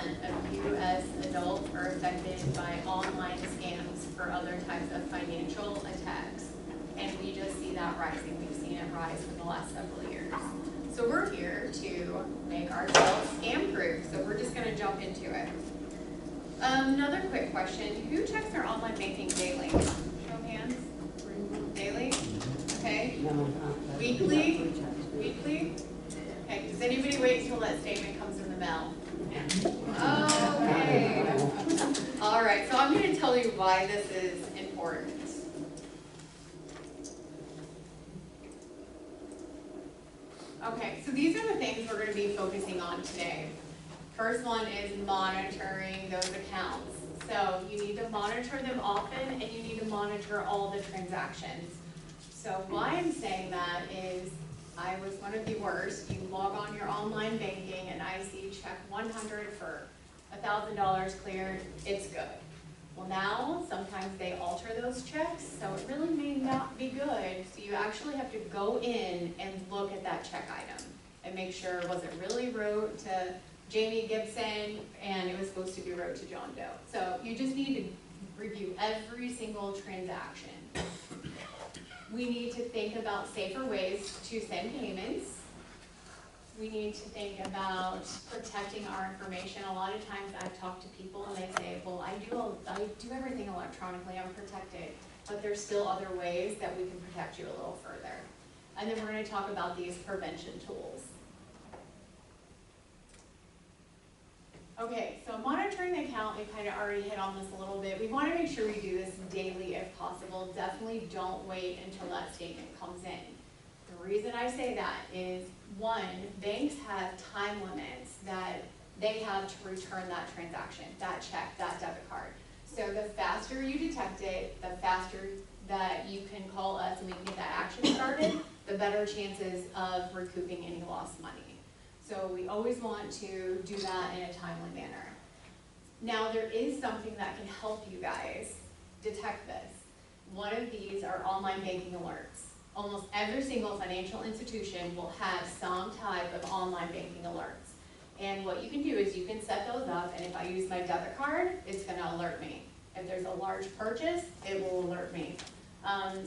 of U.S. adults are affected by online scams for other types of financial attacks. And we just see that rising. We've seen it rise for the last several years. So we're here to make ourselves scam proof. So we're just going to jump into it. Another quick question. Who checks their online banking daily? Show of hands. Daily? Okay. Weekly? Weekly? Okay. Does anybody wait until that statement comes in the mail? Okay. All right. So I'm going to tell you why this is important. Okay. So these are the things we're going to be focusing on today. First one is monitoring those accounts. So you need to monitor them often, and you need to monitor all the transactions. So why I'm saying that is I was one of the worst. You log on your online banking and I see check 100 for $1,000 cleared, it's good. Well now, sometimes they alter those checks, so it really may not be good. So you actually have to go in and look at that check item and make sure, was it really wrote to Jamie Gibson and it was supposed to be wrote to John Doe. So you just need to review every single transaction. We need to think about safer ways to send payments. We need to think about protecting our information. A lot of times I've talked to people and they say, well, I do everything electronically, I'm protected. But there's still other ways that we can protect you a little further. And then we're going to talk about these prevention tools. Okay, so monitoring the account, we kind of already hit on this a little bit. We want to make sure we do this daily if possible. Definitely don't wait until that statement comes in. The reason I say that is, one, banks have time limits that they have to return that transaction, that check, that debit card. So the faster you detect it, the faster that you can call us and we can get that action started, the better chances of recouping any lost money. So we always want to do that in a timely manner. Now there is something that can help you guys detect this. One of these are online banking alerts. Almost every single financial institution will have some type of online banking alerts. And what you can do is you can set those up, and if I use my debit card, it's going to alert me. If there's a large purchase, it will alert me.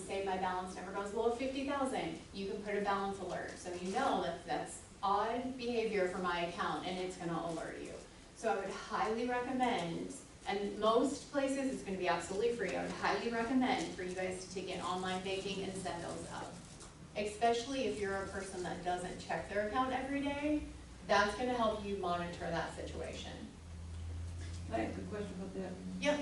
Say my balance never goes below 50,000, you can put a balance alert. So you know that that's odd behavior for my account and it's going to alert you. So I would highly recommend, and most places it's going to be absolutely free, I would highly recommend for you guys to take in online banking and set those up. Especially if you're a person that doesn't check their account every day, that's going to help you monitor that situation. Can I ask a question about that? Yep.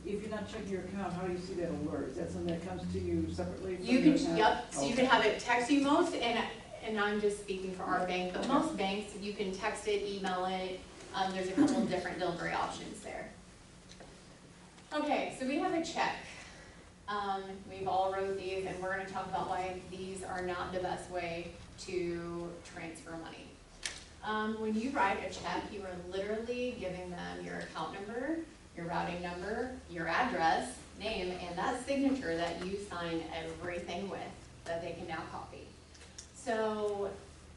If you're not checking your account, how do you see that alert? Is that something that comes to you separately? You can, yep, so you can have it text you most, and I'm just speaking for our bank, but most banks, you can text it, email it. There's a couple of different delivery options there. Okay, so we have a check. We've all wrote these, and we're going to talk about why these are not the best way to transfer money. When you write a check, you are literally giving them your account number, your routing number, your address, name, and that signature that you sign everything with that they can now copy. So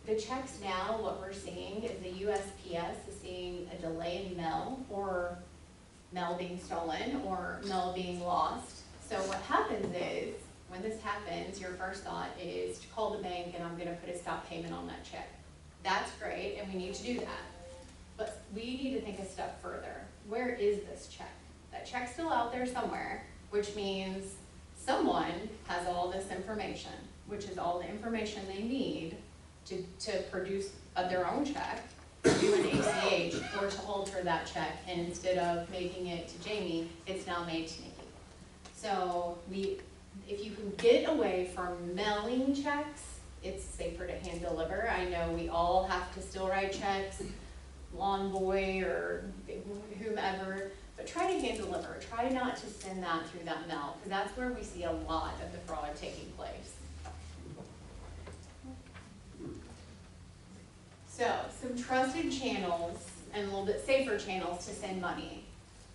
the checks now, what we're seeing is the USPS is seeing a delay in mail, or mail being stolen, or mail being lost. So what happens is, when this happens, your first thought is to call the bank and I'm going to put a stop payment on that check. That's great, and we need to do that. But we need to think a step further. Where is this check? That check's still out there somewhere, which means someone has all this information, which is all the information they need to produce their own check, do an ACH, or to alter that check, and instead of making it to Jamie, it's now made to Nikki. So if you can get away from mailing checks, it's safer to hand deliver. I know we all have to still write checks, lawn boy or whomever, but try to hand deliver. Try not to send that through that mail, because that's where we see a lot of the fraud taking place. So, some trusted channels and a little bit safer channels to send money.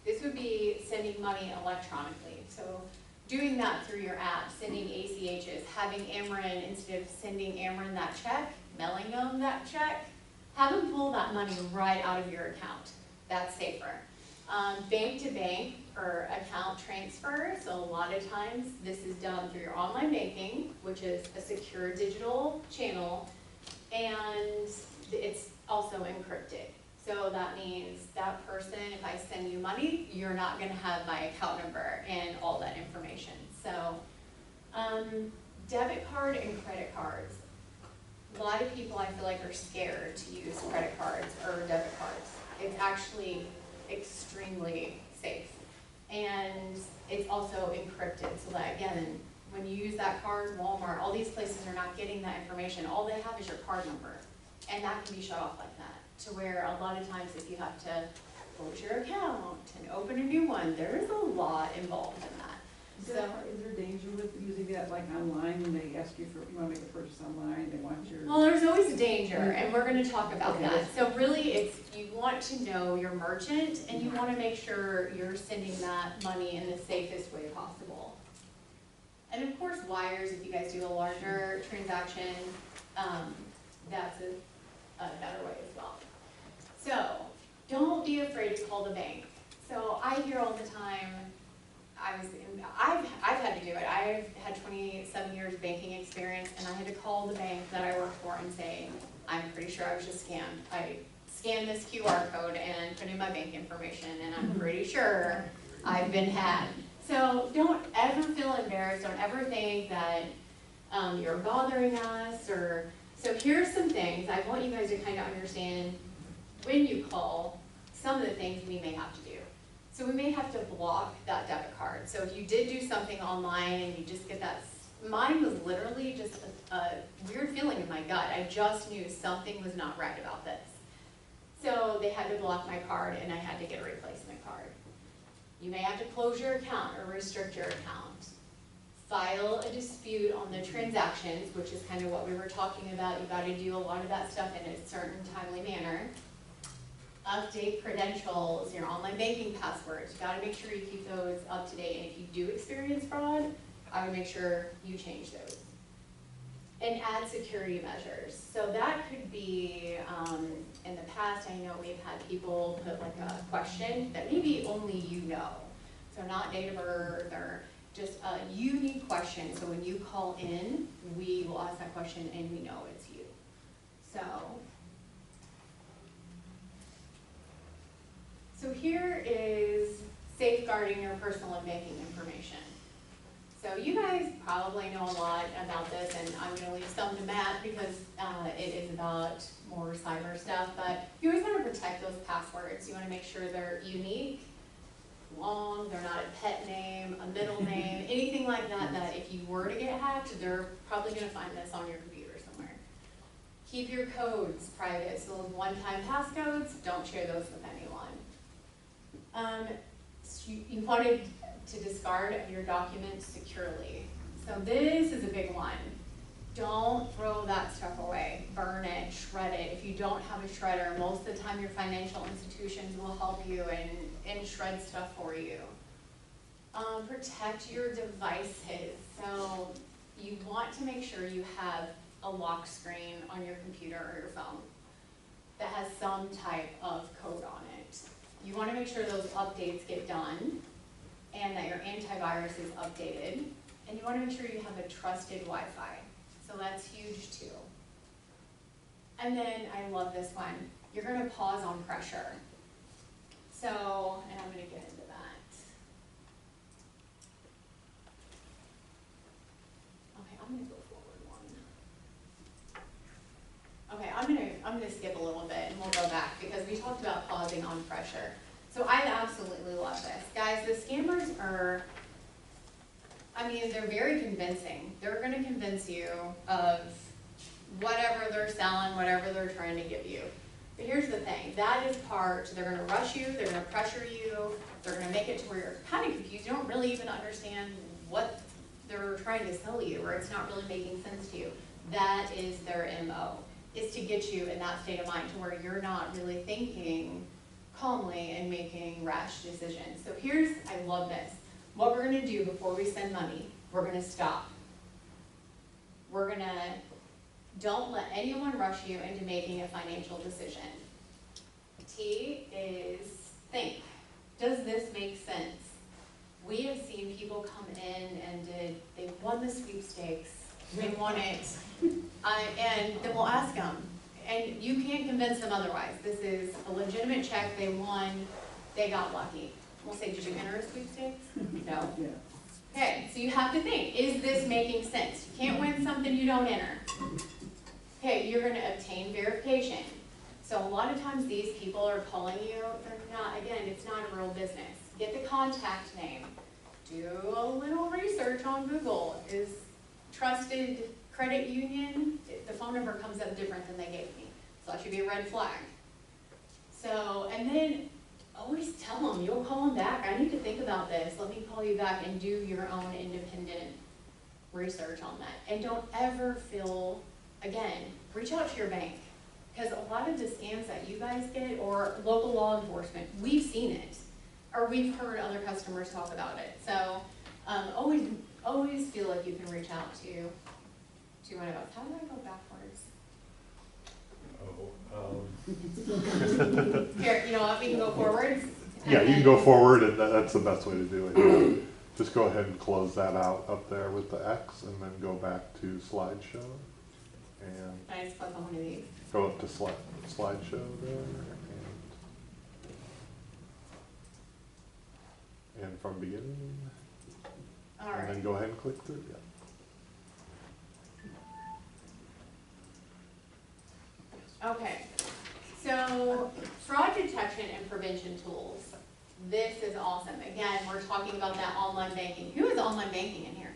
This would be sending money electronically. So, doing that through your app, sending ACHs, having Ameren, instead of sending Ameren that check, mailing them that check, have them pull that money right out of your account. That's safer. Bank to bank or account transfer, so a lot of times this is done through your online banking, which is a secure digital channel, and it's also encrypted. So that means that person, if I send you money, you're not gonna have my account number and all that information. So, debit card and credit cards. A lot of people, I feel like, are scared to use credit cards or debit cards. It's actually extremely safe. And it's also encrypted, so that again, when you use that card, Walmart, all these places are not getting that information. All they have is your card number. And that can be shut off like that. To where a lot of times if you have to close your account and open a new one, there is a lot involved in that. Is there danger with using that like online when they ask you for, you wanna make a purchase online, they want your? Well, there's always a danger, and we're gonna talk about Okay. that. So really, it's, you want to know your merchant, and you wanna make sure you're sending that money in the safest way possible. And of course, wires, if you guys do a larger transaction, that's a better way as well. So, don't be afraid to call the bank. So I hear all the time, I've had to do it. I've had 27 years of banking experience, and I had to call the bank that I work for and say, I'm pretty sure I was just scammed. I scanned this QR code and put in my bank information, and I'm pretty sure I've been hacked. So don't ever feel embarrassed. Don't ever think that you're bothering us. So here's some things I want you guys to kind of understand when you call, some of the things we may have to do. So we may have to block that debit card. So if you did do something online and you just get that, mine was literally just a weird feeling in my gut. I just knew something was not right about this. So they had to block my card and I had to get a replacement card. You may have to close your account or restrict your account. File a dispute on the transactions, which is kind of what we were talking about. You gotta do a lot of that stuff in a certain timely manner. Update credentials, your online banking passwords. You gotta make sure you keep those up to date. And if you do experience fraud, I would make sure you change those. And add security measures. So that could be, in the past, I know we've had people put like a question that maybe only you know. So not date of birth or just a unique question. So when you call in, we will ask that question and we know it's you. So here is safeguarding your personal and banking information. So you guys probably know a lot about this, and I'm going to leave some to Matt because it is about more cyber stuff, but you always want to protect those passwords. You want to make sure they're unique, long, they're not a pet name, a middle name, anything like that, that if you were to get hacked, they're probably going to find this on your computer somewhere. Keep your codes private, so those one-time passcodes, don't share those with anyone. You wanted to discard your documents securely. So this is a big one. Don't throw that stuff away. Burn it, shred it. If you don't have a shredder, most of the time your financial institutions will help you and shred stuff for you. Protect your devices. So you want to make sure you have a lock screen on your computer or your phone that has some type of code on it. You want to make sure those updates get done and that your antivirus is updated. And you want to make sure you have a trusted Wi-Fi. So that's huge too. And then I love this one. You're going to pause on pressure. So, and I'm going to get into that. Okay, I'm going to go forward one. Okay, I'm going to skip a little bit and we'll go back because we talked about pausing on pressure. So I absolutely love this. Guys, the scammers are, I mean, they're very convincing. They're going to convince you of whatever they're selling, whatever they're trying to give you. But here's the thing, that is part, they're going to rush you, they're going to pressure you, they're going to make it to where you're kind of confused. You don't really even understand what they're trying to sell you, or it's not really making sense to you. That is their MO, is to get you in that state of mind to where you're not really thinking calmly and making rash decisions. So here's, I love this. What we're going to do before we send money, we're going to stop. We're going to, don't let anyone rush you into making a financial decision. T is they want it, and then we'll ask them. And you can't convince them otherwise. This is a legitimate check, they won, they got lucky. We'll say, did you enter a sweepstakes? No. Yeah. Okay, so you have to think, is this making sense? You can't win something you don't enter. Okay, you're gonna obtain verification. So a lot of times these people are calling you, they're not, again, it's not a real business. Get the contact name. Do a little research on Google. Is trusted credit union, the phone number comes up different than they gave me. So that should be a red flag. So, and then always tell them, you'll call them back. I need to think about this. Let me call you back and do your own independent research on that. And don't ever feel, again, reach out to your bank. Because a lot of the scams that you guys get, or local law enforcement, we've seen it. Or we've heard other customers talk about it. So always feel like you can reach out to one of us. How do I go backwards? Here, you know what, we can go forward. Yeah, you can go forward, and that's the best way to do it. Just go ahead and close that out up there with the X, and then go back to slideshow, and Can I just click on one of these? go up to slideshow there, and from beginning, All and right. then go ahead and click through. Yeah. Okay, so fraud detection and prevention tools. This is awesome. Again, we're talking about that online banking. Who is online banking in here?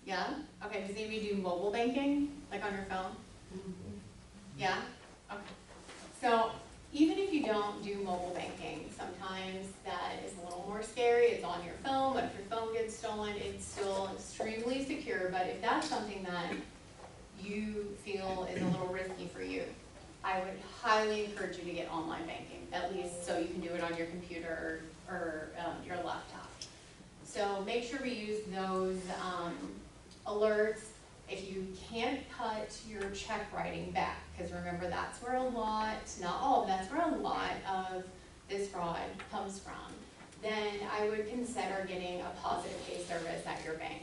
Yeah? Okay, does anybody do mobile banking, like on your phone? Yeah? Okay. So even if you don't do mobile banking, sometimes that is a little more scary. It's on your phone, but if your phone gets stolen, it's still extremely secure. But if that's something that you feel is a little risky for you, I would highly encourage you to get online banking, at least so you can do it on your computer or your laptop. So make sure we use those alerts. If you can't cut your check writing back, because remember that's where a lot, not all, that's where a lot of this fraud comes from, then I would consider getting a positive pay service at your bank.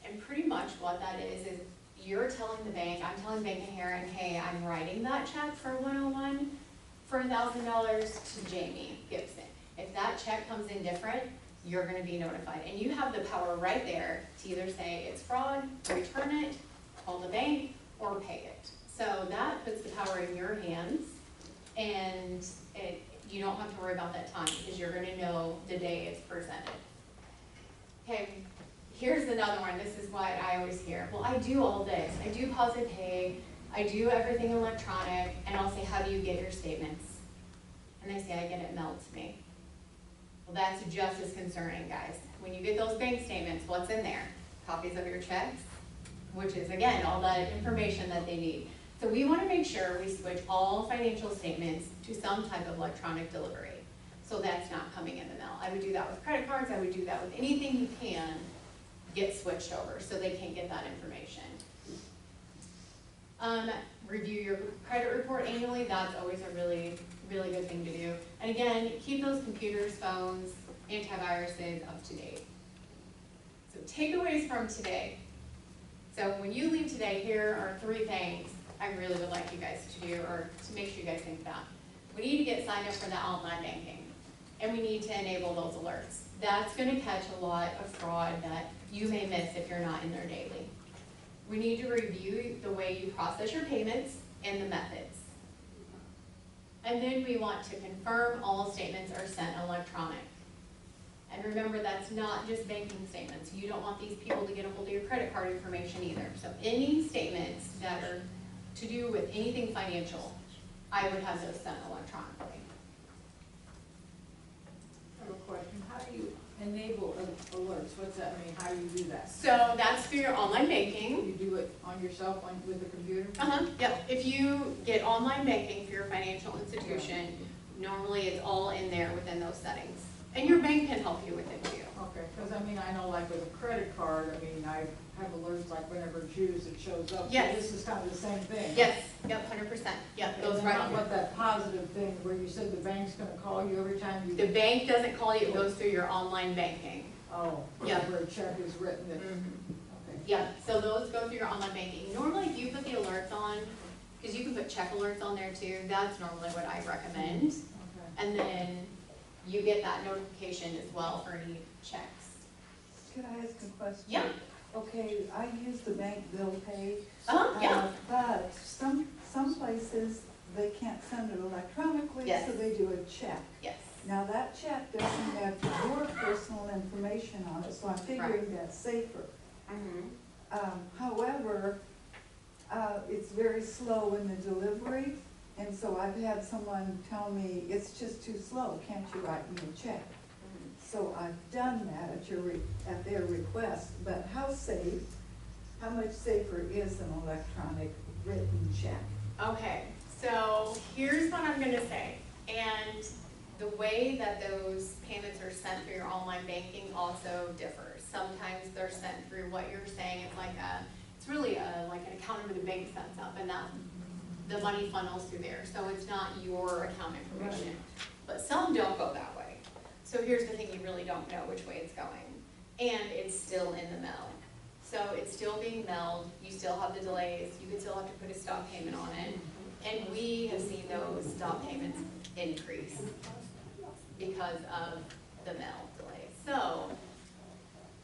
And pretty much what that is you're telling the bank, I'm telling Bank of Herrin, hey, I'm writing that check for 101 for $1,000 to Jamie Gibson. If that check comes in different, you're gonna be notified. And you have the power right there to either say it's fraud, return it, call the bank, or pay it. So that puts the power in your hands, and you don't have to worry about that time because you're gonna know the day it's presented. Okay. Here's another one. This is what I always hear. Well, I do all this. I do positive pay. I do everything electronic. And I'll say, how do you get your statements? And they say, I get it mailed to me. Well, that's just as concerning, guys. When you get those bank statements, what's in there? Copies of your checks, which is, again, all that information that they need. So we want to make sure we switch all financial statements to some type of electronic delivery. So that's not coming in the mail. I would do that with credit cards. I would do that with anything you can get switched over so they can't get that information. Review your credit report annually. That's always a really, really good thing to do. And again, keep those computers, phones, antiviruses up to date. So takeaways from today. So when you leave today, here are 3 things I really would like you guys to do, or to make sure you guys think about. We need to get signed up for that online banking, and we need to enable those alerts. That's going to catch a lot of fraud that you may miss if you're not in there daily. We need to review the way you process your payments and the methods. And then we want to confirm all statements are sent electronic. And remember, that's not just banking statements. You don't want these people to get a hold of your credit card information either. So any statements that are to do with anything financial, I would have those sent electronically. I have a question. How do you enable alerts? What's that mean? How do you do that? So that's for your online banking. You do it on your cell phone with a computer? Yep. If you get online banking for your financial institution, normally it's all in there within those settings. And your bank can help you with it too. Okay, because I mean, I know like with a credit card, I mean, I have alerts like whenever it's used, it shows up. Yes. So this is kind of the same thing. Yes, yep, 100%. Yep, And goes then right how on. about that positive thing where you said the bank's gonna call you every time you? The bank doesn't call you, it goes through your online banking. Oh, Yeah. where a check is written that, Mhm. okay. Yeah, so those go through your online banking. Normally, if you put the alerts on, because you can put check alerts on there too, that's normally what I recommend. Okay. And then you get that notification as well for any checks. Could I ask a question? Yeah. Okay, I use the bank bill pay. Yeah. But some places, they can't send it electronically, Yes. so they do a check. Yes. Now, that check doesn't have your personal information on it, so I'm figuring that's safer. However, it's very slow in the delivery, and so I've had someone tell me, it's just too slow, can't you write me a check? So I've done that at their request, but how much safer is an electronic written check? Okay, so here's what I'm gonna say. And the way that those payments are sent through your online banking also differs. Sometimes they're sent through what you're saying, it's really like an account number the bank sets up, and that the money funnels through there. So it's not your account information. But some don't go that way. So here's the thing, you really don't know which way it's going. And it's still in the mail. So it's still being mailed, you still have the delays, you could still have to put a stop payment on it. And we have seen those stop payments increase because of the mail delays. So,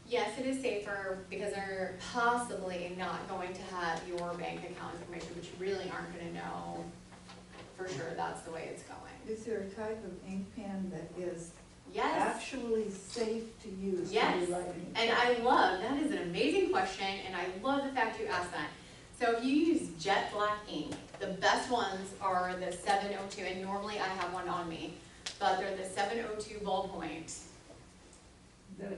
yes, it is safer because they're possibly not going to have your bank account information, but you really aren't gonna know for sure that's the way it's going. Is there a type of ink pen that is Yes. actually safe to use to Yes, be writing? and I love, that is an amazing question, and I love the fact you asked that. So if you use jet black ink, the best ones are the 702, and normally I have one on me, but they're the 702 ballpoint.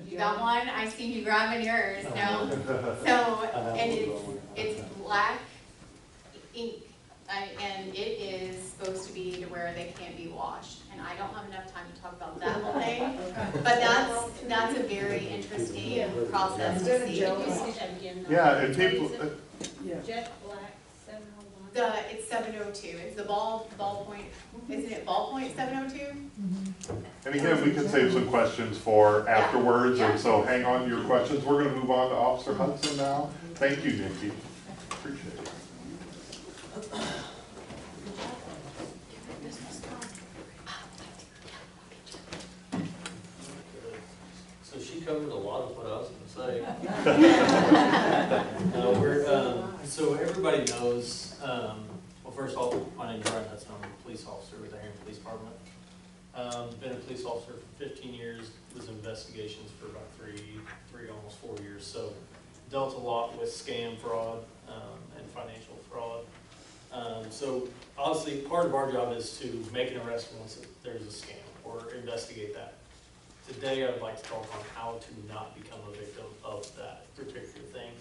You got one? I see you grabbing yours, no? So, and it's black ink, and it is supposed to be to where they can't be washed. And I don't have enough time to talk about that all day, but that's a very interesting process to see. Yeah, and people, Yeah. Jet black, 701. It's 702, it's the ballpoint, isn't it ballpoint 702? and again, we can save some questions for afterwards, Yeah. and so hang on to your questions. We're gonna move on to Officer Hudson now. Thank you, Nikki. Appreciate it. So she covered a lot of what I was gonna say. So everybody knows, well, first of all, my name's Brian Hudson, I'm a police officer with the Herrin Police Department. Been a police officer for 15 years, was in investigations for about almost 4 years. So dealt a lot with scam fraud, and financial fraud. So obviously, part of our job is to make an arrest once there's a scam or investigate that. Today, I'd like to talk on how to not become a victim of that particular thing.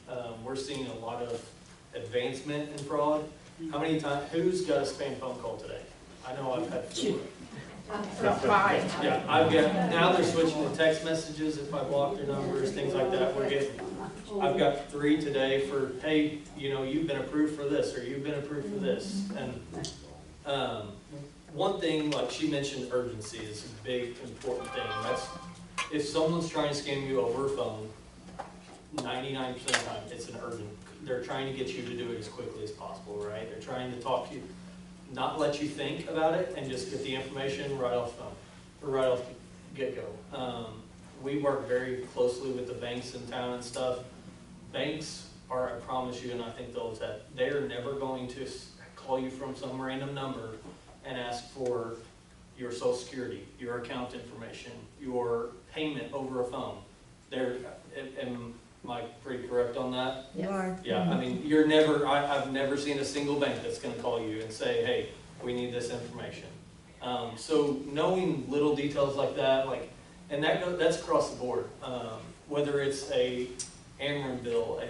We're seeing a lot of advancement in fraud. How many times, who's got a spam phone call today? I know I've had 4. Yeah, I've got, now they're switching to text messages if I block their numbers, things like that. I've got 3 today for, hey, you know, you've been approved for this, or you've been approved for this. And one thing, like she mentioned, urgency is a big, important thing. That's, if someone's trying to scam you over a phone, 99% of the time, it's an urgent. They're trying to get you to do it as quickly as possible, right? They're trying to talk to you, not let you think about it, and just get the information right off the phone, or right off the get-go. We work very closely with the banks in town and stuff. Banks are, I promise you, and I think those that, they're never going to call you from some random number and ask for your social security, your account information, your payment over a phone. Am I pretty correct on that? You are. Yeah, I mean, I've never seen a single bank that's gonna call you and say, hey, we need this information. So knowing little details like that, and that's across the board. Whether it's a Ameren bill,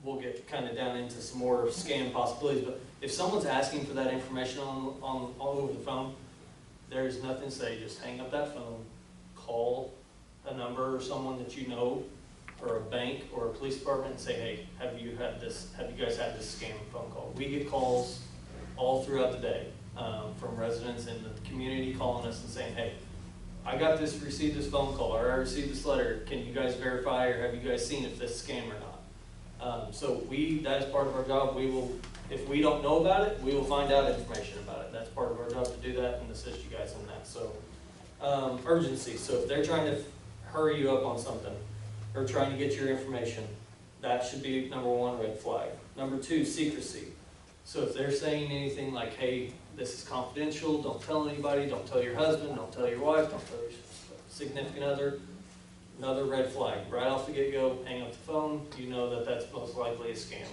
we'll get kind of down into some more scam possibilities, but if someone's asking for that information all over the phone, there's nothing to say, just hang up that phone, call a number or someone that you know, or a bank or a police department, and say, hey, have you guys had this scam phone call? We get calls all throughout the day from residents in the community calling us and saying, hey, I got this, received this phone call, or I received this letter, can you guys verify, or have you guys seen if this is a scam or not? So that is part of our job. We will, if we don't know about it, we will find out information about it. That's part of our job to do that and assist you guys in that. So, urgency. So if they're trying to hurry you up on something, or trying to get your information, that should be number one red flag. Number two, secrecy. So if they're saying anything like, hey, this is confidential, don't tell anybody, don't tell your husband, don't tell your wife, don't tell your significant other, another red flag. Right off the get-go, hang up the phone, you know that that's most likely a scam.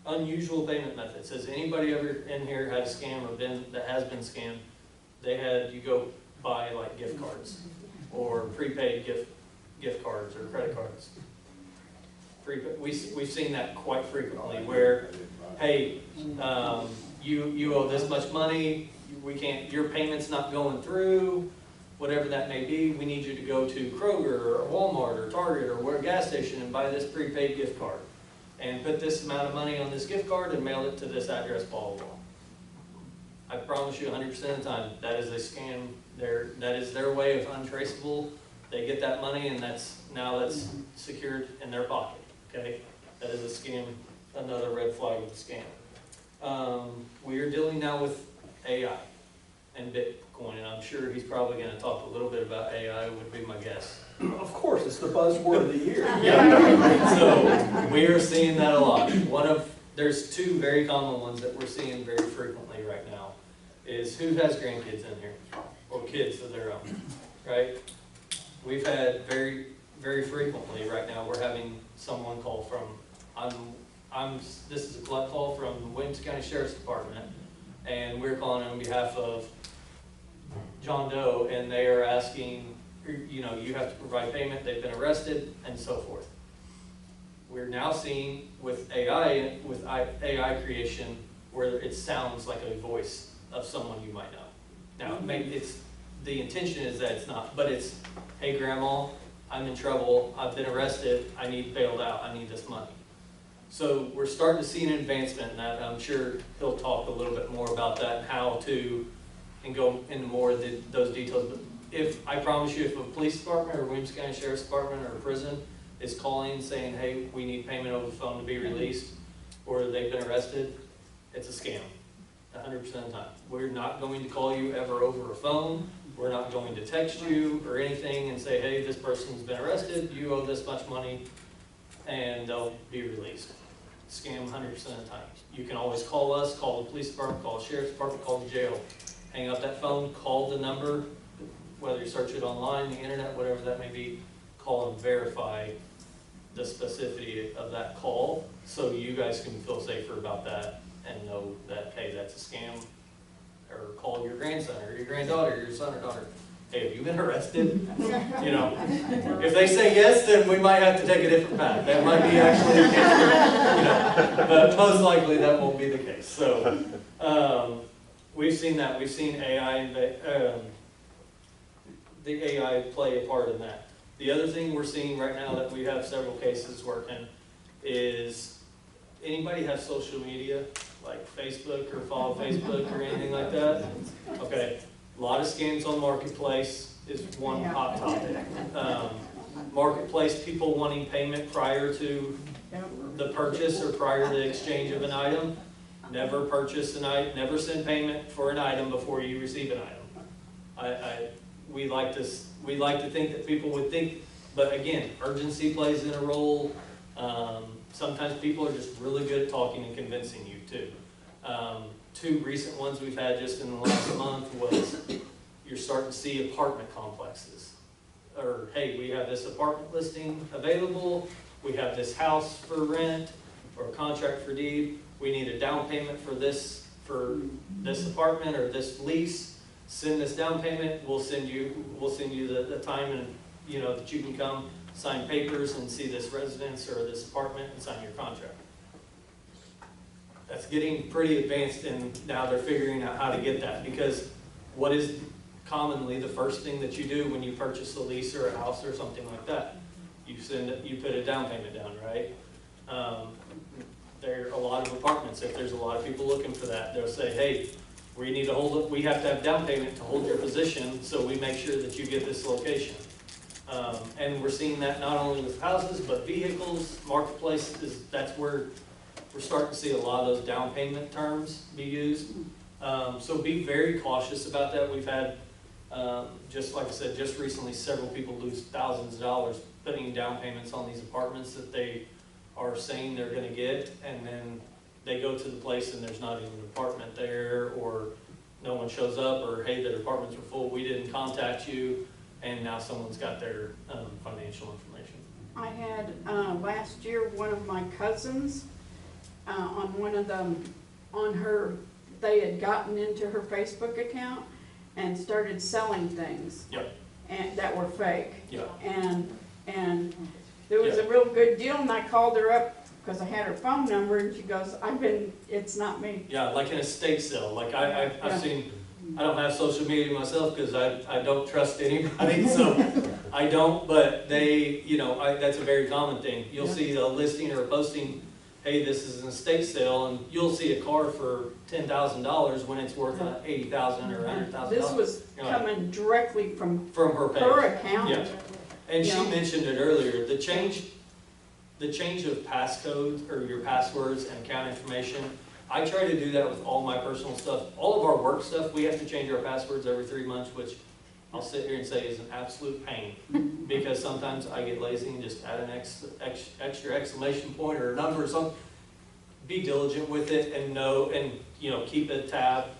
Unusual payment methods. Has anybody ever in here had a scam or that has been scammed? You go buy like gift cards or prepaid gift cards or credit cards. We've seen that quite frequently where, hey, you owe this much money, your payment's not going through, whatever that may be, we need you to go to Kroger or Walmart or Target or a gas station and buy this prepaid gift card. And put this amount of money on this gift card and mail it to this address, blah, blah, blah. I promise you 100% of the time, that is a scam. That is their way of untraceable. They get that money and that's secured in their pocket. Okay, that is a scam, another red flag with a scam. We are dealing now with AI and Bitcoin, and I'm sure he's probably going to talk a little bit about AI, would be my guess. Of course, it's the buzzword of the year. Yeah. So we are seeing that a lot. There's two very common ones that we're seeing very frequently right now, is who has grandkids in here, or kids of their own, right? We've had very, very frequently right now, we're having someone call from, this is a collect call from the Williamson County Sheriff's Department, and we're calling on behalf of John Doe, and they are asking, you have to provide payment, they've been arrested, and so forth. We're now seeing with AI creation, where it sounds like a voice of someone you might know. Now, maybe the intention is that it's not, but it's, hey grandma, I'm in trouble, I've been arrested, I need bailed out, I need this money. So we're starting to see an advancement in that. I'm sure he'll talk a little bit more about that, and go into more of those details. But I promise you, if a police department or Williamson County Sheriff's Department or a prison is calling saying, hey, we need payment over the phone to be released, or they've been arrested, it's a scam, 100% of the time. We're not going to call you ever over a phone. We're not going to text you or anything and say, hey, this person's been arrested, you owe this much money, and they'll be released. Scam 100% of the time. You can always call us, call the police department, call the sheriff's department, call the jail. Hang up that phone, call the number, whether you search it online, the internet, whatever that may be, call and verify the specificity of that call so you guys can feel safer about that and know that, hey, that's a scam. Or call your grandson or your granddaughter, your son or daughter. Hey, have you been arrested? If they say yes, then we might have to take a different path. That might be actually the case, but most likely that won't be the case. So we've seen that. We've seen AI, the AI play a part in that. The other thing we're seeing right now that we have several cases working is, anybody have social media? Like Facebook or follow Facebook or anything like that? Okay, a lot of scams on Marketplace is one hot topic. Marketplace, people wanting payment prior to the purchase or prior to the exchange of an item. Never purchase an item, never send payment for an item before you receive an item. We like to think that people would think, but again, urgency plays in a role. Sometimes people are just really good at talking and convincing you too. Two recent ones we've had just in the last month was, you're starting to see apartment complexes. Or, hey, we have this apartment listing available, we have this house for rent, or contract for deed, we need a down payment for this apartment or this lease, send this down payment, we'll send you the time and that you can come sign papers and see this residence or this apartment and sign your contract. That's getting pretty advanced, and now they're figuring out how to get that, because what is commonly the first thing that you do when you purchase a lease or a house or something like that? You put a down payment down, right? There are a lot of apartments, if there's a lot of people looking for that, they'll say, hey, we need to we have to have down payment to hold your position, so we make sure that you get this location. And we're seeing that not only with houses, but vehicles, marketplaces, that's where we're starting to see a lot of those down payment terms be used. So be very cautious about that. We've had, just like I said, just recently, several people lose thousands of dollars putting down payments on these apartments that they are saying they're gonna get, and then they go to the place and there's not even an apartment there, or no one shows up, or hey, the apartments were full, we didn't contact you, and now someone's got their financial information. I had, last year, one of my cousins, on one of them, they had gotten into her Facebook account and started selling things. Yep. And that were fake. Yeah. And there was a real good deal, and I called her up, because I had her phone number, and she goes, it's not me. Yeah, like an estate sale, like I've Yeah. seen, I don't have social media myself because I don't trust anybody, so I don't, but they, that's a very common thing. You'll Yeah. see a listing or a posting, hey, this is an estate sale, and you'll see a car for $10,000 when it's worth $80,000 or $100,000. This was coming directly from From her page. her account. Yeah. And she Yeah. mentioned it earlier, the change of passcodes or your passwords and account information. I try to do that with all my personal stuff. All of our work stuff, we have to change our passwords every 3 months, which I'll sit here and say is an absolute pain. Because sometimes I get lazy and just add an extra exclamation point or a number or something. Be diligent with it and keep a tab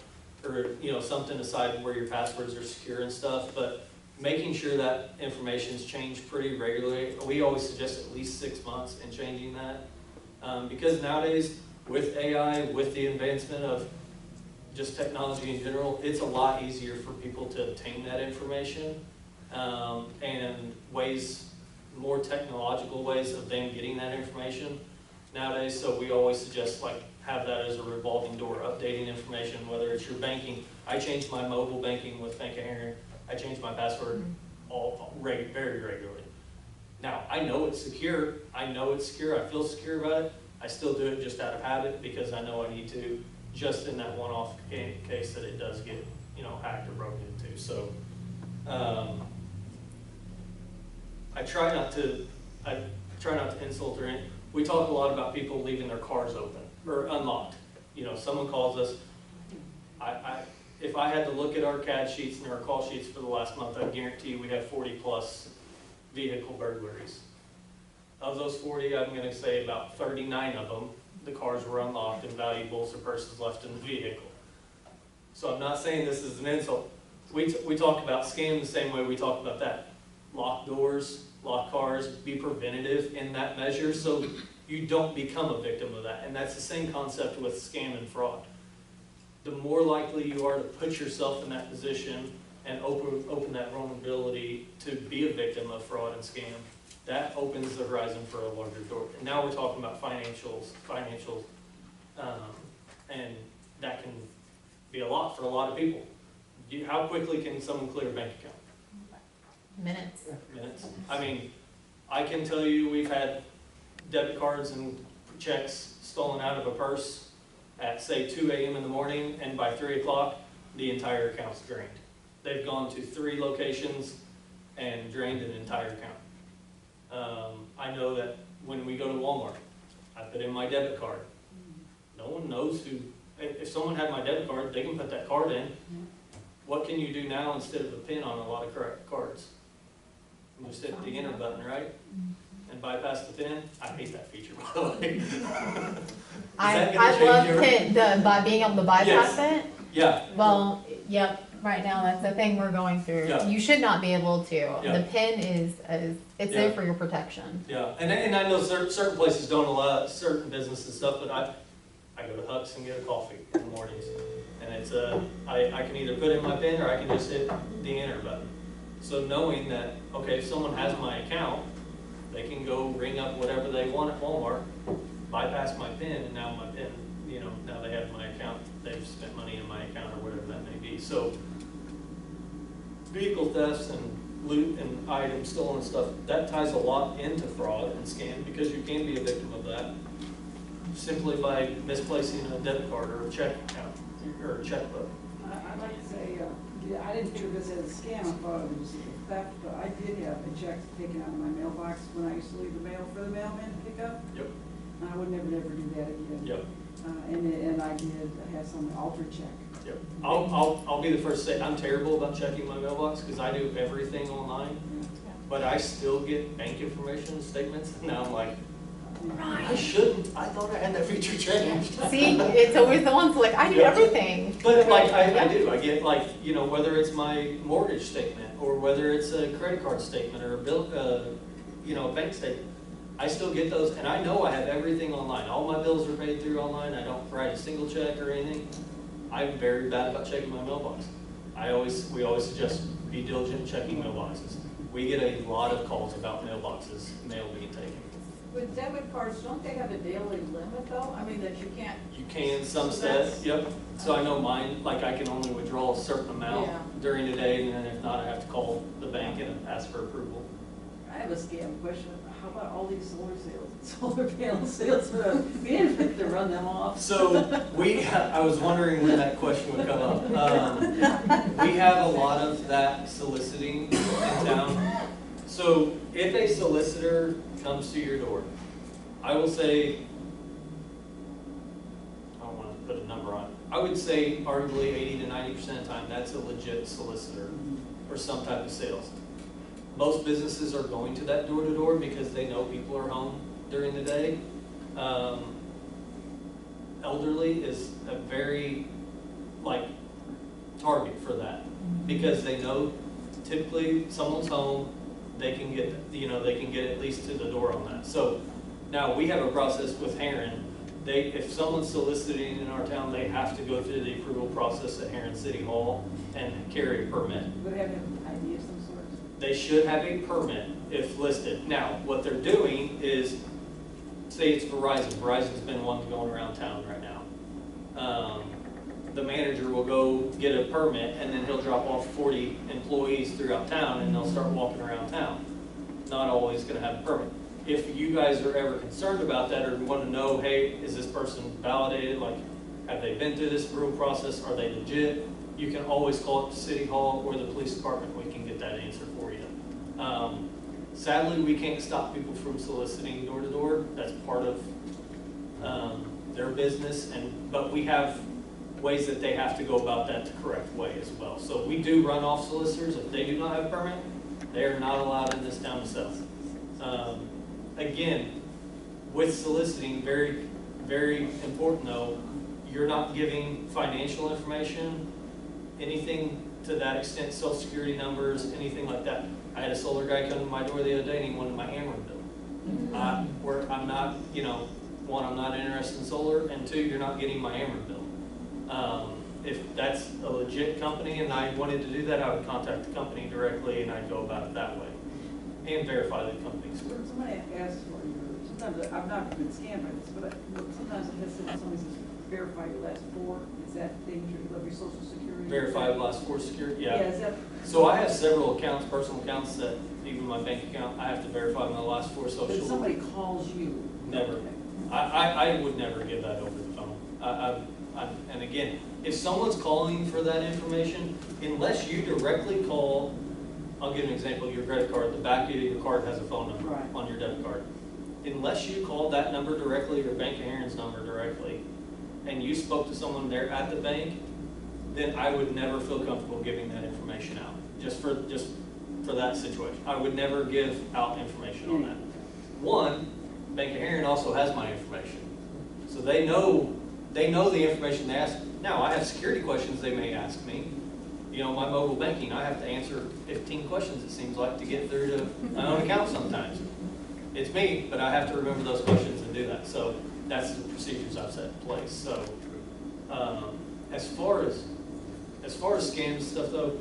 or, something aside where your passwords are secure and stuff. But making sure that information is changed pretty regularly. We always suggest at least 6 months in changing that. Because nowadays, with AI, with the advancement of just technology in general, it's a lot easier for people to obtain that information, and more technological ways of them getting that information nowadays. So we always suggest have that as a revolving door, updating information, whether it's your banking. I changed my mobile banking with Bank of Herrin. I change my password very regularly. Now, I know it's secure. I feel secure about it. I still do it just out of habit because I know I need to, just in that one-off case that it does get, hacked or broken into. So, I try not to insult or anything. We talk a lot about people leaving their cars open or unlocked. Someone calls us. If I had to look at our CAD sheets and our call sheets for the last month, I guarantee we have 40+ vehicle burglaries. Of those 40, I'm going to say about 39 of them, the cars were unlocked and valuables or purses left in the vehicle. So I'm not saying this is an insult. We talk about scamming the same way we talk about that. Lock doors, lock cars, be preventative in that measure so you don't become a victim of that. And that's the same concept with scam and fraud. The more likely you are to put yourself in that position and open that vulnerability to be a victim of fraud and scam, that opens the horizon for a larger door. And now we're talking about financials, and that can be a lot for a lot of people. How quickly can someone clear a bank account? Minutes. I mean, I can tell you we've had debit cards and checks stolen out of a purse at, say, 2 a.m. in the morning, and by 3 o'clock, the entire account's drained. They've gone to 3 locations and drained an entire account. I know that when we go to Walmart, I put in my debit card. No one knows who, if someone had my debit card, they can put that card in. What can you do now instead of a PIN on a lot of cards? You just hit the enter button, right? And bypass the PIN. I hate that feature, by the way. I love PIN, by being able to bypass it. Yeah. Well, yep, right now that's the thing we're going through. Yeah. You should not be able to. Yeah. The PIN it's Yeah. there for your protection. Yeah, and I know certain places don't allow certain businesses and stuff, but I go to Huck's and get a coffee in the mornings. And it's I can either put in my PIN or I can just hit the enter button. So knowing that, okay, if someone has my account, they can go ring up whatever they want at Walmart, bypass my PIN, and now my PIN, now they have my account, they've spent money in my account or whatever that may be. So vehicle thefts and loot and items stolen and stuff, that ties a lot into fraud and scam because you can be a victim of that simply by misplacing a debit card or a check account or a checkbook. I'd like to say, yeah, I didn't hear this as a scam, I thought it was theft, but I did have a check taken out of my mailbox when I used to leave the mail for the mailman to pick up. Yep, And I would never do that again. yep, And I did have some altered check. yep. I'll be the first to say, I'm terrible about checking my mailbox, because I do everything online, but I still get bank information statements, and now I'm like, I shouldn't, I thought I had that feature changed. See, it's always the ones like, I do Yeah. everything. But like, I do, I get like, you know, whether it's my mortgage statement, or whether it's a credit card statement, or a bill, you know, a bank statement, I still get those, and I know I have everything online. All my bills are paid through online, I don't write a single check or anything. I'm very bad about checking my mailbox. We always suggest be diligent in checking mailboxes. We get a lot of calls about mailboxes, mail being taken. With debit cards, don't they have a daily limit though? I mean, that you can't. You can, some So set, that's- yep. So I know mine, like I can only withdraw a certain amount Yeah. during the day, and then if not, I have to call the bank and ask for approval. I have a scam question. How about all these solar sales, solar panel sales? We didn't have to run them off. So I was wondering when that question would come up. We have a lot of that soliciting in town. So if a solicitor comes to your door, I will say, I don't want to put a number on it. I would say arguably 80 to 90% of the time, that's a legit solicitor or some type of sales. Most businesses are going to that door-to-door because they know people are home during the day. Elderly is a very, target for that, because they know typically someone's home, they can get, they can get at least to the door on that. So now we have a process with Herrin. If someone's soliciting in our town, they have to go through the approval process at Herrin City Hall and carry a permit. Would have an ID of some sort? They should have a permit if listed. Now, what they're doing is, say it's Verizon. Verizon's been one going around town right now. The manager will go get a permit, and then he'll drop off 40 employees throughout town, and they'll start walking around town. Not always gonna have a permit. If you guys are ever concerned about that, or want to know, hey, is this person validated? Like, have they been through this approval process? Are they legit? You can always call up City Hall or the police department. We can get that answer for you. Sadly, we can't stop people from soliciting door to door. That's part of their business, but we have ways that they have to go about that the correct way as well. So we do run off solicitors. If they do not have a permit, they are not allowed in this town to sell. Again, with soliciting, very, very important though, you're not giving financial information, anything to that extent, social security numbers, anything like that. I had a solar guy come to my door the other day and he wanted my Herrin bill. Where I'm not, one, I'm not interested in solar, and two, you're not getting my Herrin bill. If that's a legit company and I wanted to do that, I would contact the company directly and I'd go about it that way and verify the company's work. Somebody asks for your, sometimes, I've not been scammed by this, but sometimes it has, somebody says, verify your last four. Is that dangerous of your social security? Verify last four security, yeah. Is that? So I have several accounts, personal accounts, that even my bank account, I have to verify my last four social. If somebody calls you? Never. Okay. I would never give that over the phone. And again, if someone's calling for that information, unless you directly call, I'll give an example, your credit card, the back of your card has a phone number Right. on your debit card. Unless you call that number directly, or Bank of Herrin's number directly, and you spoke to someone there at the bank, then I would never feel comfortable giving that information out, just for that situation. I would never give out information on that. One, Bank of Herrin also has my information, so they know the information they ask. Now, I have security questions they may ask me. My mobile banking, I have to answer 15 questions, it seems like, to get through to my own account sometimes. It's me, but I have to remember those questions and do that. So that's the procedures I've set in place. So as far as scams stuff though,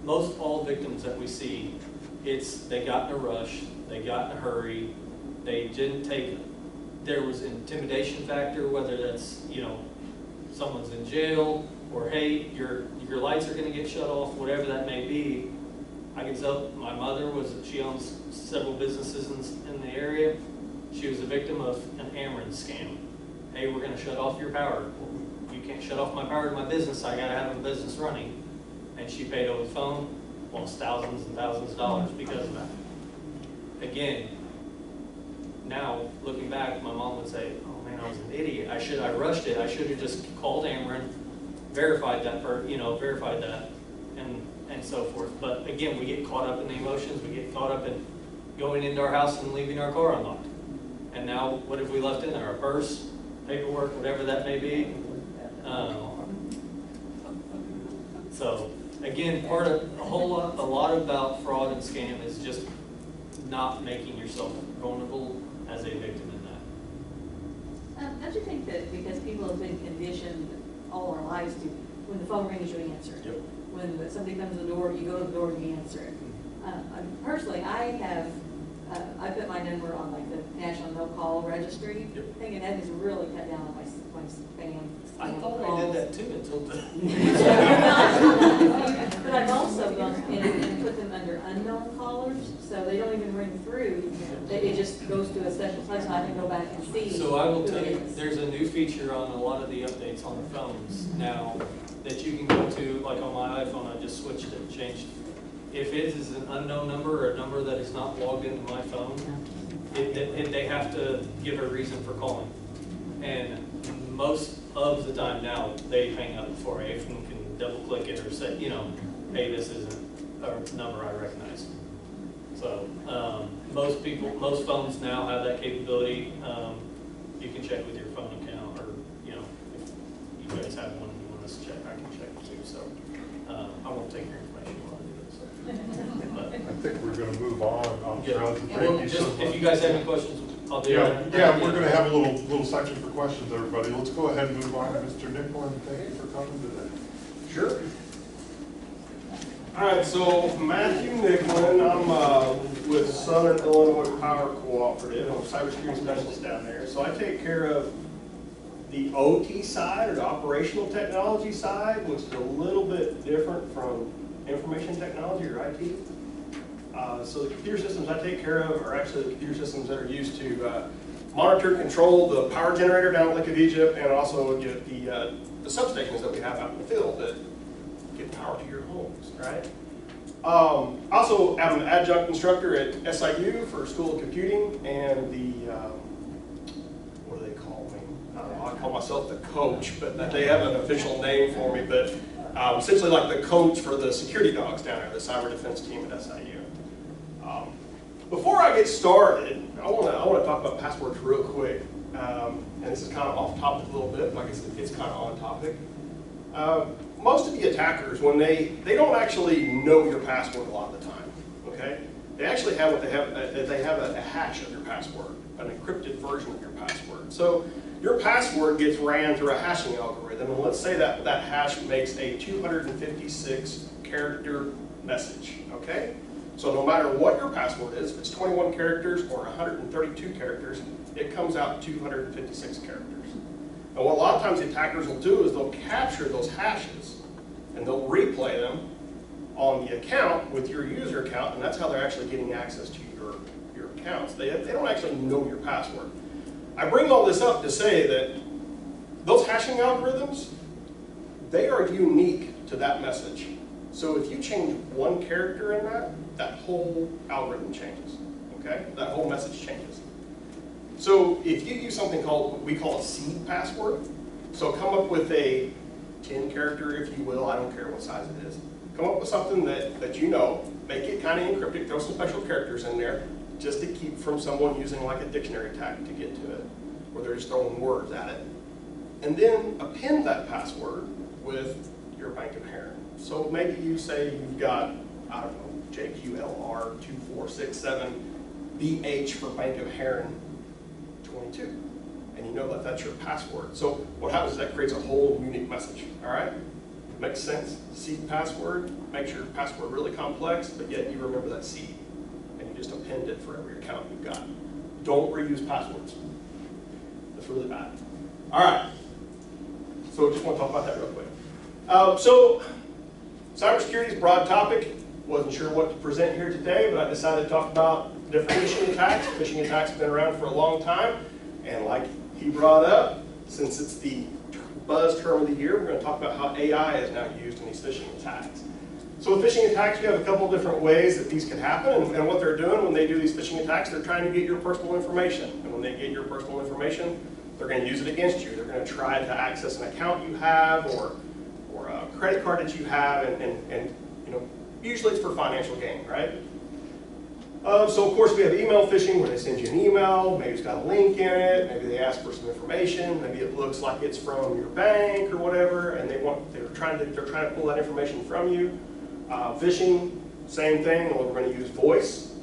most all victims that we see, they got in a rush, they got in a hurry, they didn't take, there was an intimidation factor, whether that's, someone's in jail, or hey, your lights are gonna get shut off, whatever that may be. I can tell my mother she owns several businesses in the area. She was a victim of an Herrin scam. Hey, we're gonna shut off your power. You can't shut off my power to my business, I gotta have a business running. And she paid over the phone, lost thousands and thousands of dollars because of that. Again, now, looking back, my mom would say, oh man, I was an idiot. I rushed it. I should have just called Ameren, verified that, verified that, and so forth. But again, we get caught up in the emotions. We get caught up in going into our house and leaving our car unlocked. And now, what have we left in there? Our purse, paperwork, whatever that may be. So again, a lot about fraud and scam is just not making yourself vulnerable as a victim in that. Don't you think that because people have been conditioned all our lives to, when the phone rings, you answer it. Yep. When somebody comes to the door, you go to the door and you answer it. Personally, I put my number on like the National No Call Registry, Yep. thinking that has really cut down on my spam. I thought I did that too until But I've also gone and put them under unknown callers, so they don't even ring through. It just goes to a special place, and I can go back and see. So I will who tell it you, is. there's a new feature on a lot of the updates on the phones now that you can go to, like on my iPhone, I just switched it, changed. If it is an unknown number or a number that is not logged into my phone, they have to give a reason for calling. And most of the time now, they hang up before I even can double click it or say, hey, this isn't a number I recognize. So most phones now have that capability. You can check with your phone account, or if you guys have one and you want us to check, I can check it too. So I won't take your information while I do it. So. I think we're gonna move on. Yeah. Charles, Well, thank you so just, much. if you guys have any questions, I'll do that. Yeah, we're gonna have a little section for questions, everybody. Let's go ahead and move on to Mr. Nickel, and thank you for coming today. Sure. All right, so Matthew Nicklin, I'm with Southern Illinois Power Cooperative. I'm a cybersecurity specialist down there. So I take care of the OT side, or the operational technology side, which is a little bit different from information technology or IT. So the computer systems I take care of are actually the computer systems that are used to monitor and control the power generator down at Lake of Egypt, and also get the substations that we have out in the field that get power to your homes, right? Also, I'm an adjunct instructor at SIU for School of Computing, and the, what do they call me? I call myself the coach, but they have an official name for me, but essentially like the coach for the security dogs down there, the cyber defense team at SIU. Before I get started, I want to talk about passwords real quick, and this is kind of off topic a little bit, but I guess it's kind of on topic. Most of the attackers, when they don't actually know your password a lot of the time, okay? They actually have they have a hash of your password, an encrypted version of your password. So your password gets ran through a hashing algorithm, and let's say that hash makes a 256 character message, okay? So no matter what your password is, if it's 21 characters or 132 characters, it comes out 256 characters. And what a lot of times the attackers will do is they'll capture those hashes and they'll replay them on the account with your user account, and that's how they're actually getting access to your accounts. They don't actually know your password. I bring all this up to say that those hashing algorithms, they are unique to that message. So if you change one character in that whole algorithm changes, okay? That whole message changes. So if you use something called, what we call a seed password, so come up with a 10 character, if you will, I don't care what size it is. Come up with something that you know, make it kind of encrypted, throw some special characters in there, just to keep from someone using like a dictionary tag to get to it, where they're just throwing words at it. And then append that password with your Bank of Herrin. So maybe you say you've got, I don't know, JQLR2467BH for Bank of Herrin 22. And you know that that's your password. So what happens is that creates a whole unique message, all right? Makes sense. Seed password makes your password really complex, but yet you remember that seed. And you just append it for every account you've got. Don't reuse passwords. That's really bad. All right. So just want to talk about that real quick. So cybersecurity is a broad topic. Wasn't sure what to present here today, but I decided to talk about different phishing attacks. Phishing attacks have been around for a long time. And like he brought up, since it's the buzz term of the year. We're going to talk about how AI is now used in these phishing attacks. So with phishing attacks, you have a couple of different ways that these can happen, and what they're doing when they do these phishing attacks, they're trying to get your personal information. And when they get your personal information, they're going to use it against you. They're going to try to access an account you have or a credit card that you have, and you know, usually it's for financial gain, right? So of course we have email phishing where they send you an email, maybe it's got a link in it, maybe they ask for some information, maybe it looks like it's from your bank or whatever, and they're trying to pull that information from you. Phishing, same thing, only we're going to use voice.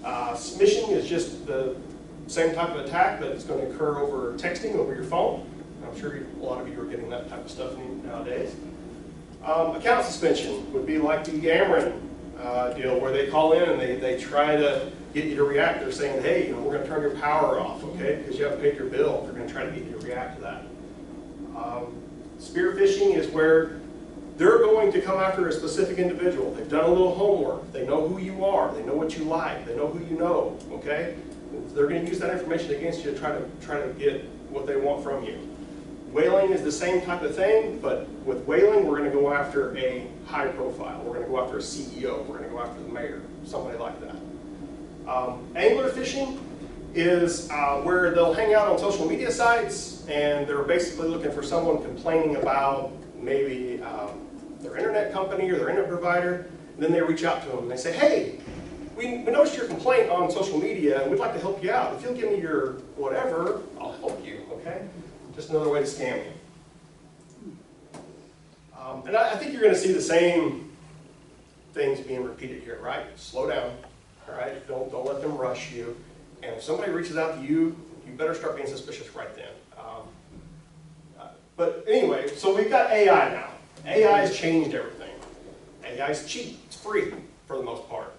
Smishing is just the same type of attack, but it's going to occur over texting, over your phone. I'm sure a lot of you are getting that type of stuff nowadays. Account suspension would be like the Herrin deal, where they call in and they try to get you to react. They're saying, hey, you know, we're going to turn your power off, okay, because you haven't paid your bill. They're going to try to get you to react to that. Spear phishing is where they're going to come after a specific individual. They've done a little homework. They know who you are. They know what you like. They know who you know, okay? They're going to use that information against you to try to get what they want from you. Whaling is the same type of thing, but with whaling, we're going to go after a high profile. We're going to go after a CEO. We're going to go after the mayor, somebody like that. Angler phishing is where they'll hang out on social media sites, and they're basically looking for someone complaining about maybe their internet company or their internet provider, and then they reach out to them and they say, hey, we noticed your complaint on social media and we'd like to help you out. If you'll give me your whatever, I'll help you, okay? Just another way to scam you. And I think you're going to see the same things being repeated here, right? Slow down, all right? Don't let them rush you. And if somebody reaches out to you, you better start being suspicious right then. But anyway, so we've got AI now. AI has changed everything. AI is cheap. It's free for the most part.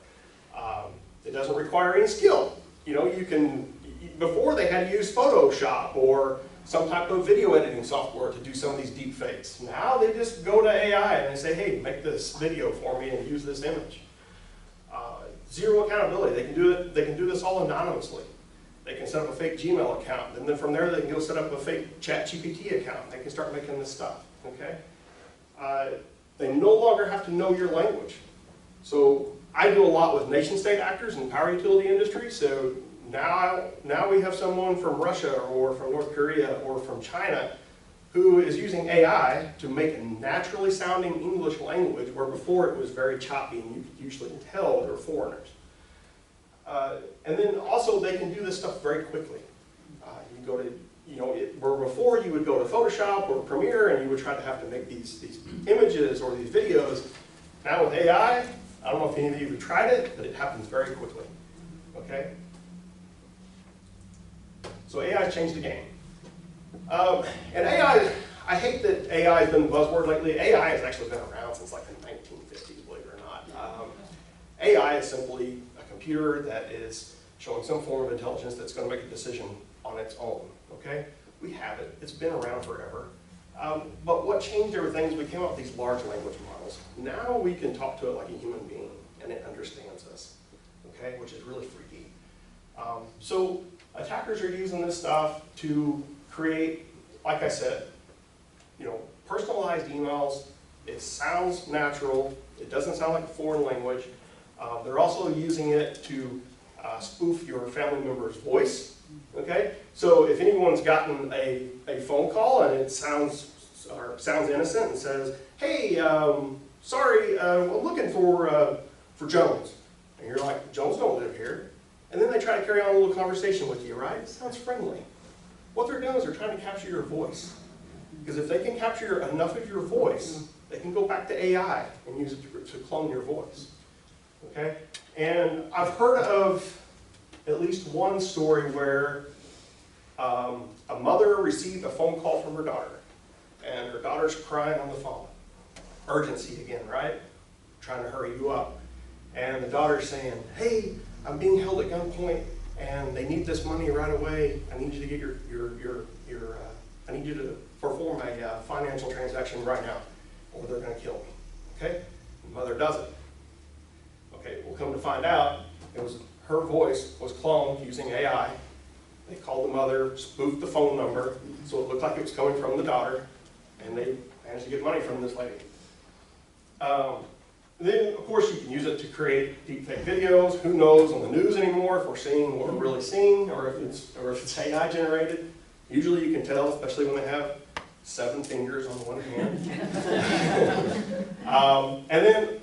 It doesn't require any skill. You know, you can, before they had to use Photoshop or some type of video editing software to do some of these deep fakes. Now they just go to AI and they say, hey, make this video for me and use this image. Zero accountability. They can do it. They can do this all anonymously. They can set up a fake Gmail account, and then from there they can go set up a fake ChatGPT account. They can start making this stuff. Okay. They no longer have to know your language. So I do a lot with nation-state actors in the power utility industry. So now we have someone from Russia or from North Korea or from China who is using AI to make a naturally sounding English language where before it was very choppy and you could usually tell they were foreigners. And then also they can do this stuff very quickly. You go to, you know, where before you would go to Photoshop or Premiere and you would try to have to make these images or these videos. Now with AI, I don't know if any of you have tried it, but it happens very quickly. Okay? So AI has changed the game. And AI, I hate that AI has been the buzzword lately. AI has actually been around since like the 1950s, believe it or not. AI is simply a computer that is showing some form of intelligence that's going to make a decision on its own. Okay? We have it. It's been around forever. But what changed everything is we came up with these large language models. Now we can talk to it like a human being, and it understands us, okay? Which is really freaky. So attackers are using this stuff to create, like I said, you know, personalized emails. It sounds natural. It doesn't sound like a foreign language. They're also using it to spoof your family member's voice. Okay, so if anyone's gotten a phone call and it sounds innocent and says, "Hey, sorry, I'm looking for Jones," and you're like, "Jones don't live here," and then they try to carry on a little conversation with you, right? It sounds friendly. What they're doing is they're trying to capture your voice, because if they can capture enough of your voice, they can go back to AI and use it to clone your voice. Okay, and I've heard of at least one story where a mother received a phone call from her daughter, and her daughter's crying on the phone. Urgency again, right? Trying to hurry you up. And the daughter's saying, "Hey, I'm being held at gunpoint, and they need this money right away. I need you to get I need you to perform a financial transaction right now, or they're going to kill me." Okay? The mother does it. Okay, we'll come to find out it was her voice was cloned using AI. They called the mother, spoofed the phone number, so it looked like it was coming from the daughter. and they managed to get money from this lady. Then, of course, you can use it to create deepfake videos. Who knows on the news anymore if we're seeing what we're really seeing, or if it's AI generated. Usually you can tell, especially when they have 7 fingers on one hand. And then,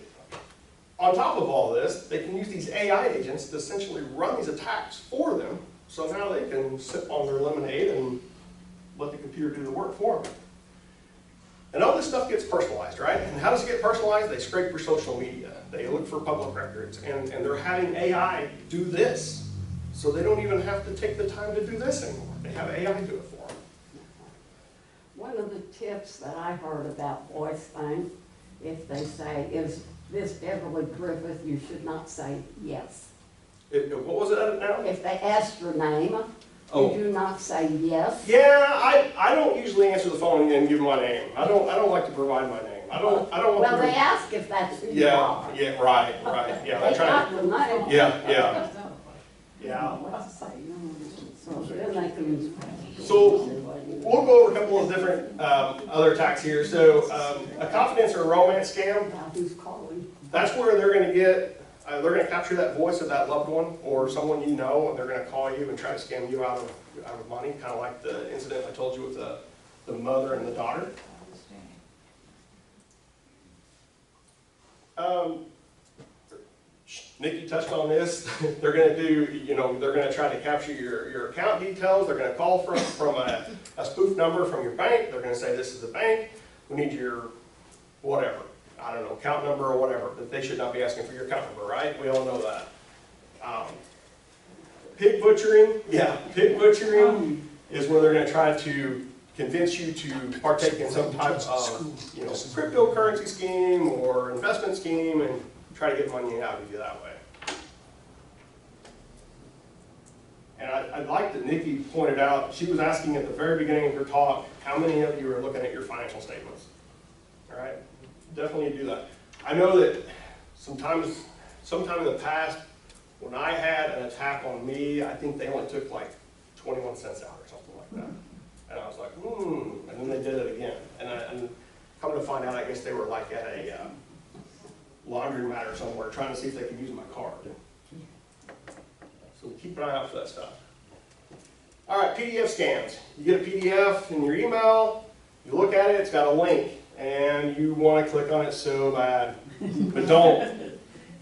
on top of all this, they can use these AI agents to essentially run these attacks for them. So now they can sip on their lemonade and let the computer do the work for them. And all this stuff gets personalized, right? And how does it get personalized? They scrape your social media. They look for public records. And they're having AI do this. So they don't even have to take the time to do this anymore. They have AI do it for them. One of the tips that I heard about voice thing, if they say, is this Beverly Griffith, you should not say yes. What was it now? If they ask your name, Oh. you do not say yes. Yeah, I don't usually answer the phone and give my name. I don't like to provide my name. I don't want Well, to. they ask if that's who you Yeah, are. yeah, right. Yeah, They they try got to. your name. Yeah. So then they can. So we'll go over a couple of different other attacks here. So a confidence or a romance scam. About who's calling. That's where they're going to get. They're going to capture that voice of that loved one or someone you know, and they're going to call you and try to scam you out of money, kind of like the incident I told you with the mother and the daughter. Nikki touched on this. They're going to do, they're going to try to capture your account details. They're going to call from a spoof number from your bank. They're going to say, this is the bank. We need your whatever. I don't know, account number or whatever, but they should not be asking for your account number, right? We all know that. Pig butchering, pig butchering is where they're going to try to convince you to partake in some type of, cryptocurrency scheme or investment scheme and try to get money out of you that way. And I like that Nikki pointed out, she was asking at the very beginning of her talk, how many of you are looking at your financial statements? All right? Definitely do that. I know that sometime in the past, when I had an attack on me, I think they only took like 21 cents out or something like that. And I was like, and then they did it again. And come to find out, I guess they were like at a laundromat or somewhere trying to see if they could use my card. So keep an eye out for that stuff. All right, PDF scans. You get a PDF in your email, you look at it, it's got a link, and you want to click on it so bad, but don't.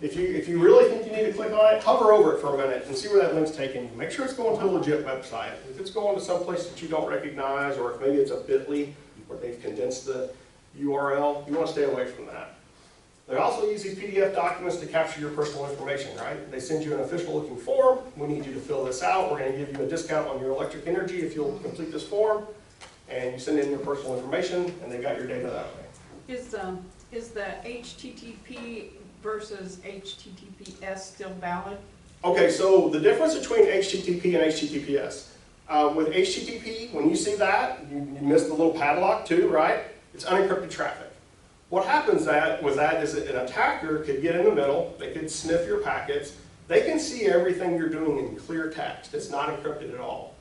If you really think you need to click on it, hover over it for a minute and see where that link's taking you. Make sure it's going to a legit website. If it's going to some place that you don't recognize, or if maybe it's a bit.ly where they've condensed the URL, you want to stay away from that. They also use these PDF documents to capture your personal information, right? They send you an official looking form. We need you to fill this out. We're going to give you a discount on your electric energy if you'll complete this form. And you send in your personal information, and they got your data that way. Is the HTTP versus HTTPS still valid? Okay, so the difference between HTTP and HTTPS. With HTTP, when you see that, you miss the little padlock too, right? It's unencrypted traffic. What happens with that is that an attacker could get in the middle, they could sniff your packets, they can see everything you're doing in clear text. It's not encrypted at all.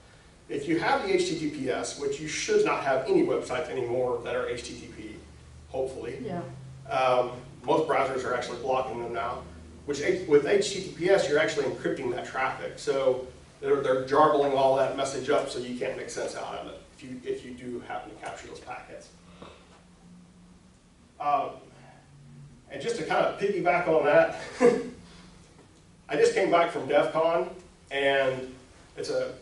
If you have the HTTPS, which you should not have any websites anymore that are HTTP, hopefully. Yeah. Most browsers are actually blocking them now. With HTTPS, you're actually encrypting that traffic. So they're jarbling all that message up so you can't make sense out of it if you do happen to capture those packets. And just to kind of piggyback on that, I just came back from DEF CON, and it's a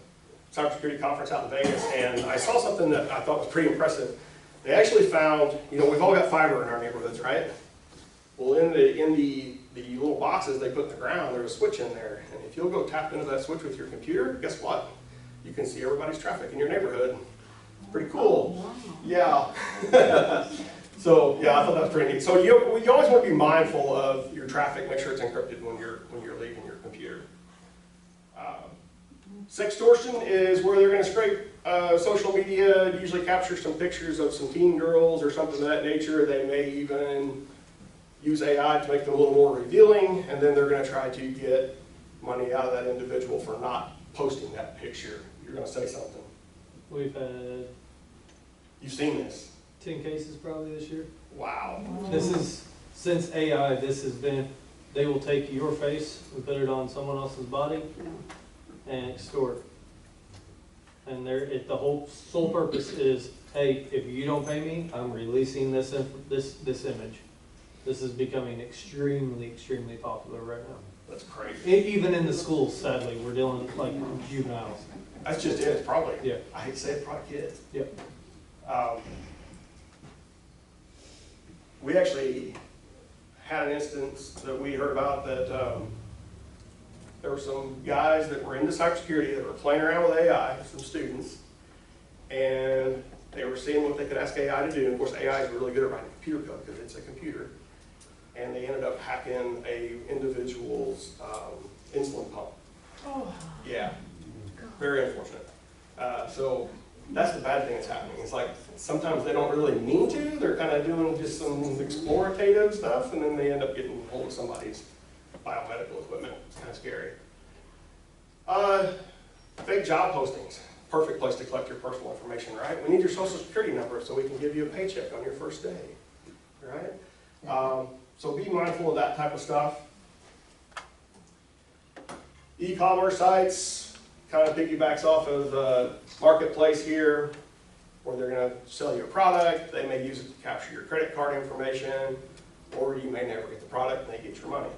cybersecurity conference out in Vegas, and I saw something that I thought was pretty impressive. They actually found, we've all got fiber in our neighborhoods, right? Well, in the little boxes they put in the ground, there's a switch in there, and if you'll go tap into that switch with your computer, guess what? You can see everybody's traffic in your neighborhood. Pretty cool. Yeah. So yeah, I thought that was pretty neat. So you always want to be mindful of your traffic. Make sure it's encrypted when you're leaving your computer. Sextortion is where they're going to scrape social media, usually capture some pictures of some teen girls or something of that nature. They may even use AI to make them a little more revealing, and then they're going to try to get money out of that individual for not posting that picture. You're going to say something. We've had, You've seen this. 10 cases probably this year. Wow. This is, since AI, this has been, they will take your face and put it on someone else's body and extort. And the whole sole purpose is, hey, if you don't pay me, I'm releasing this image. This is becoming extremely, extremely popular right now. That's crazy. Even in the schools, sadly, we're dealing with like juveniles. That's just it, it's probably, Yeah. I hate to say it, probably kids. Yep. We actually had an instance that we heard about that there were some guys that were into cybersecurity that were playing around with AI, some students, and they were seeing what they could ask AI to do. And of course, AI is really good at writing computer code because it's a computer. And they ended up hacking a individual's insulin pump. Oh. Yeah, very unfortunate. So that's the bad thing that's happening. It's like sometimes they don't really mean to. They're kind of doing just some explorative stuff, and then they end up getting hold of somebody's biomedical equipment. It's kind of scary. Fake job postings. Perfect place to collect your personal information, right? We need your social security number so we can give you a paycheck on your first day, right? So be mindful of that type of stuff. E-commerce sites kind of piggybacks off of marketplace here, where they're going to sell you a product. They may use it to capture your credit card information, or you may never get the product and they get your money.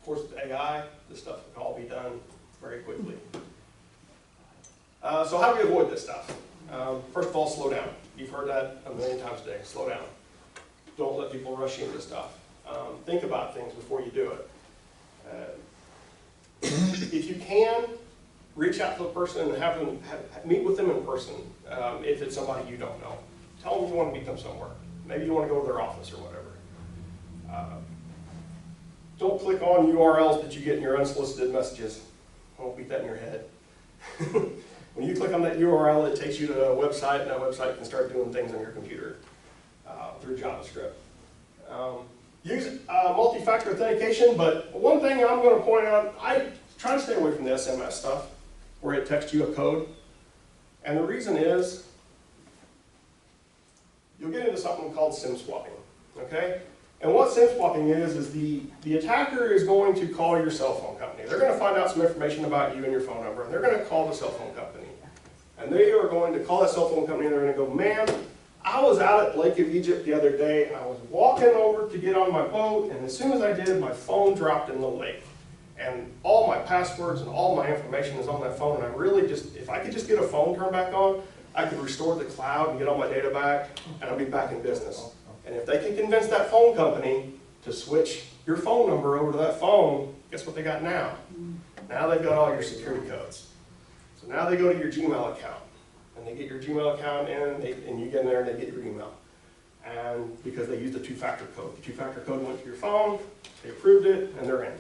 Of course, with AI, this stuff can all be done very quickly. So how do we avoid this stuff? First of all, slow down. You've heard that a million times a day. Slow down. Don't let people rush into stuff. Think about things before you do it. If you can, reach out to the person and have them meet with them in person. If it's somebody you don't know, tell them you want to meet them somewhere. Maybe you want to go to their office or whatever. Don't click on URLs that you get in your unsolicited messages. I won't beat that in your head. When you click on that URL, it takes you to a website, and that website can start doing things on your computer through JavaScript. Use multi-factor authentication, but one thing I'm going to point out, I try to stay away from the SMS stuff, where it texts you a code. And the reason is, you'll get into something called SIM swapping, okay? And what SIM swapping is the attacker is going to call your cell phone company. They're going to find out some information about you and your phone number, and they're going to call the cell phone company. And they are going to call that cell phone company, and they're going to go, "Man, I was out at Lake of Egypt the other day, and I was walking over to get on my boat, and as soon as I did, my phone dropped in the lake. And all my passwords and all my information is on that phone, and I really just, if I could just get a phone turned back on, I could restore the cloud and get all my data back, and I'll be back in business." And if they can convince that phone company to switch your phone number over to that phone, guess what they got now? Now they've got all your security codes. So now they go to your Gmail account, and they get your Gmail account in, and you get in there and they get your email. And because they used a two-factor code. The two-factor code went to your phone, they approved it, and they're in.